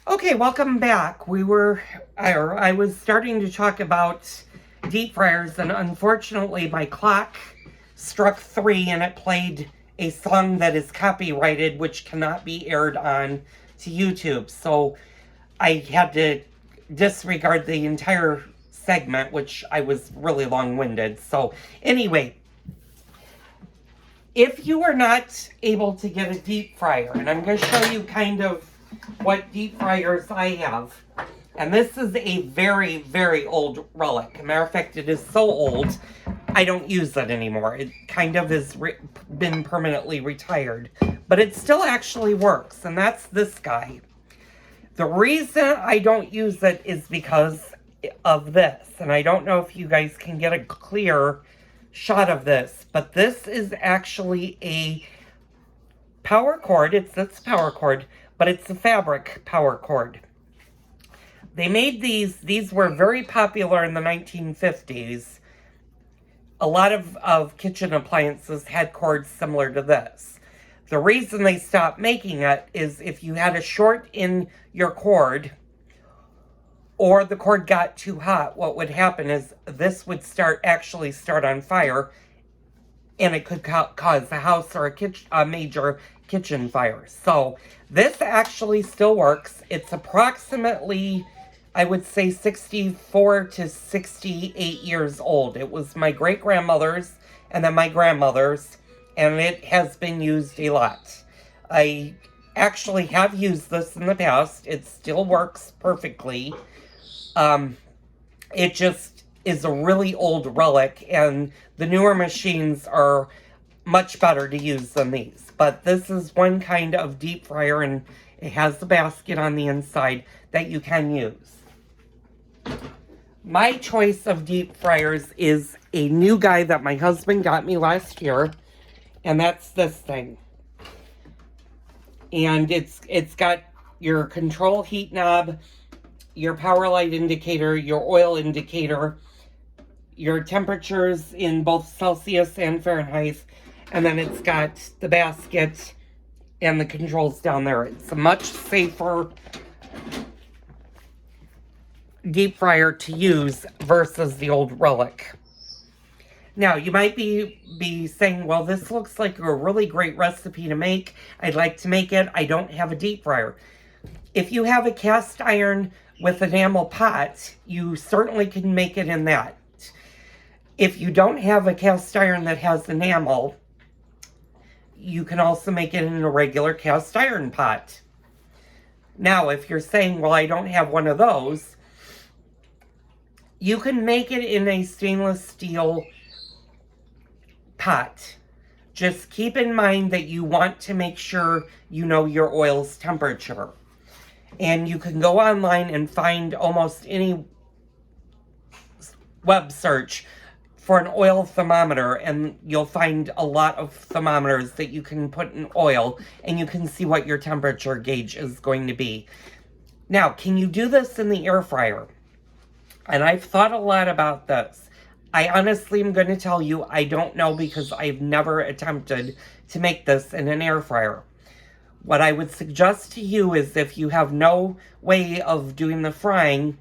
Okay, welcome back. I was starting to talk about deep fryers, and unfortunately, my clock struck 3 and it played a song that is copyrighted, which cannot be aired on to YouTube. So I had to disregard the entire segment, which I was really long winded. So, anyway, if you are not able to get a deep fryer, and I'm going to show you kind of what deep fryers I have. And this is a very, very old relic. Matter of fact, it is so old, I don't use it anymore. It kind of has been permanently retired. But it still actually works, and that's this guy. The reason I don't use it is because of this. And I don't know if you guys can get a clear shot of this, but this is actually a power cord. It's this power cord, but it's a fabric power cord. They made these were very popular in the 1950s. A lot of kitchen appliances had cords similar to this. The reason they stopped making it is if you had a short in your cord or the cord got too hot, what would happen is this would actually start on fire, and it could cause a house or a major kitchen fire. So this actually still works. It's approximately, I would say, 64 to 68 years old. It was my great-grandmother's and then my grandmother's, and it has been used a lot. I actually have used this in the past. It still works perfectly. It just is a really old relic, and the newer machines are much better to use than these. But this is one kind of deep fryer, and it has the basket on the inside that you can use. My choice of deep fryers is a new guy that my husband got me last year, and that's this thing. And it's got your control heat knob, your power light indicator, your oil indicator, your temperatures in both Celsius and Fahrenheit, and then it's got the basket and the controls down there. It's a much safer deep fryer to use versus the old relic. Now, you might be saying, well, this looks like a really great recipe to make. I'd like to make it. I don't have a deep fryer. If you have a cast iron with enamel pot, you certainly can make it in that. If you don't have a cast iron that has enamel, you can also make it in a regular cast iron pot. Now, if you're saying, well, I don't have one of those, you can make it in a stainless steel pot. Just keep in mind that you want to make sure you know your oil's temperature. And you can go online and find almost any web search for an oil thermometer, and you'll find a lot of thermometers that you can put in oil, and you can see what your temperature gauge is going to be. Now, can you do this in the air fryer? And I've thought a lot about this. I honestly am going to tell you I don't know, because I've never attempted to make this in an air fryer. What I would suggest to you is, if you have no way of doing the frying,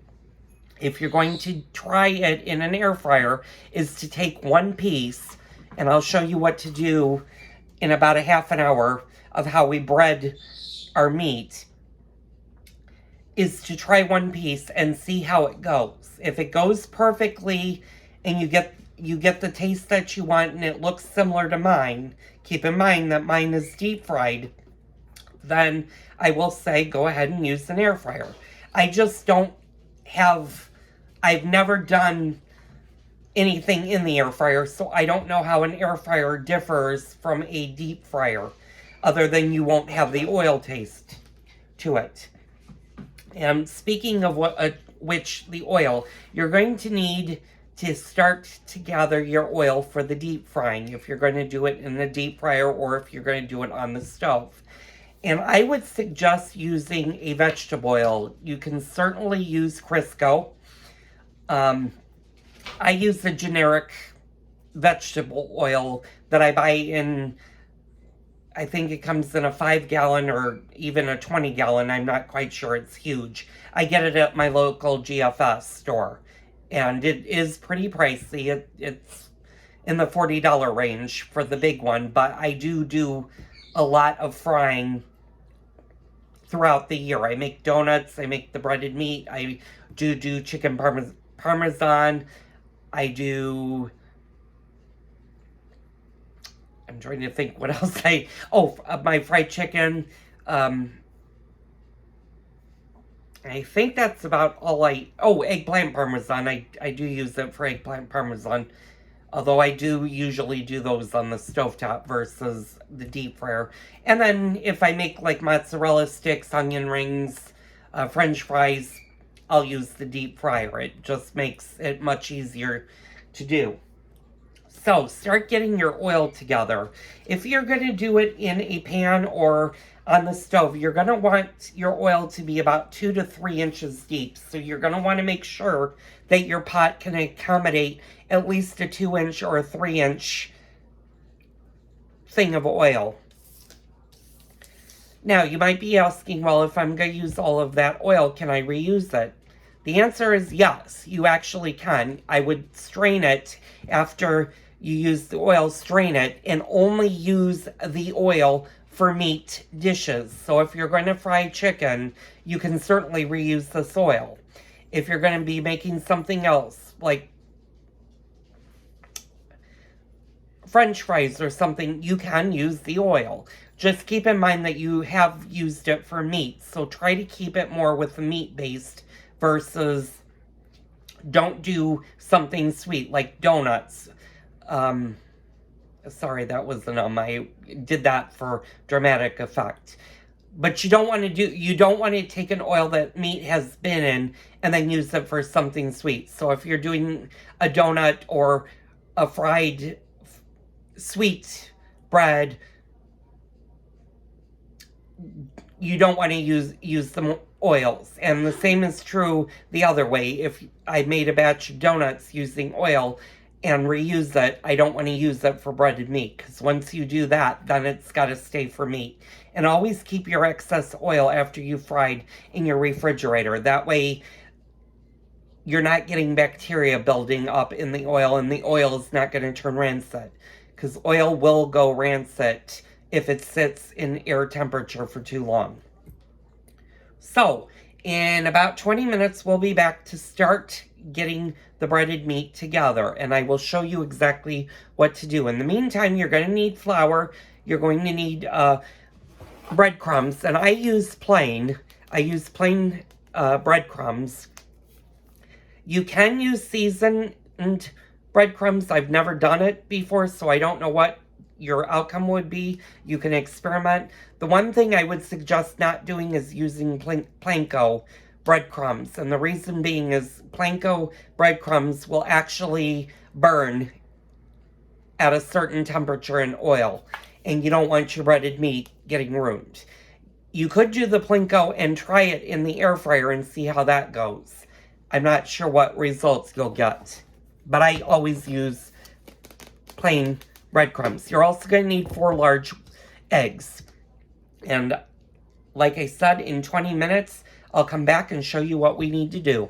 if you're going to try it in an air fryer, is to take one piece, and I'll show you what to do in about a half an hour of how we bread our meat, is to try one piece and see how it goes. If it goes perfectly and you get the taste that you want and it looks similar to mine, keep in mind that mine is deep fried, then I will say go ahead and use an air fryer. I just don't have, I've never done anything in the air fryer, so I don't know how an air fryer differs from a deep fryer, other than you won't have the oil taste to it. And speaking of the oil, you're going to need to start to gather your oil for the deep frying, if you're going to do it in the deep fryer or if you're going to do it on the stove. And I would suggest using a vegetable oil. You can certainly use Crisco. I use the generic vegetable oil that I buy in I think it comes in a 5-gallon or even a 20-gallon. I'm not quite sure. It's huge. I get it at my local GFS store. And it is pretty pricey. It's in the $40 range for the big one. But I do a lot of frying throughout the year. I make donuts. I make the breaded meat. I do chicken parmesan. I do... I'm trying to think what else my fried chicken. I think that's about all eggplant parmesan. I do use it for eggplant parmesan. Although I do usually do those on the stovetop versus the deep fryer. And then if I make like mozzarella sticks, onion rings, French fries, I'll use the deep fryer. It just makes it much easier to do. So start getting your oil together. If you're going to do it in a pan or on the stove, you're going to want your oil to be about 2 to 3 inches deep. So you're going to want to make sure that your pot can accommodate at least a 2-inch or a 3-inch thing of oil. Now, you might be asking, well, if I'm going to use all of that oil, can I reuse it? The answer is yes, you actually can. I would strain it after you use the oil, strain it, and only use the oil for meat dishes. So if you're going to fry chicken, you can certainly reuse this oil. If you're going to be making something else, like French fries or something, you can use the oil. Just keep in mind that you have used it for meat. So try to keep it more with the meat-based versus don't do something sweet like donuts. Sorry, that wasn't on my... did that for dramatic effect. But you don't want to take an oil that meat has been in and then use it for something sweet. So if you're doing a donut or a fried sweet bread, you don't want to use the oils. And the same is true the other way. If I made a batch of donuts using oil and reuse it, I don't want to use it for breaded meat, because once you do that, then it's got to stay for meat. And always keep your excess oil after you fried in your refrigerator. That way you're not getting bacteria building up in the oil, and the oil is not going to turn rancid, because oil will go rancid if it sits in air temperature for too long. So in about 20 minutes, we'll be back to start getting the breaded meat together, and I will show you exactly what to do. In the meantime, you're going to need flour. You're going to need breadcrumbs, and I use plain breadcrumbs. You can use seasoned breadcrumbs. I've never done it before, so I don't know what your outcome would be. You can experiment. The one thing I would suggest not doing is using panko breadcrumbs, and the reason being is panko breadcrumbs will actually burn at a certain temperature in oil, and you don't want your breaded meat getting ruined. You could do the panko and try it in the air fryer and see how that goes. I'm not sure what results you'll get, but I always use plain breadcrumbs. You're also going to need 4 large eggs. And like I said, in 20 minutes, I'll come back and show you what we need to do.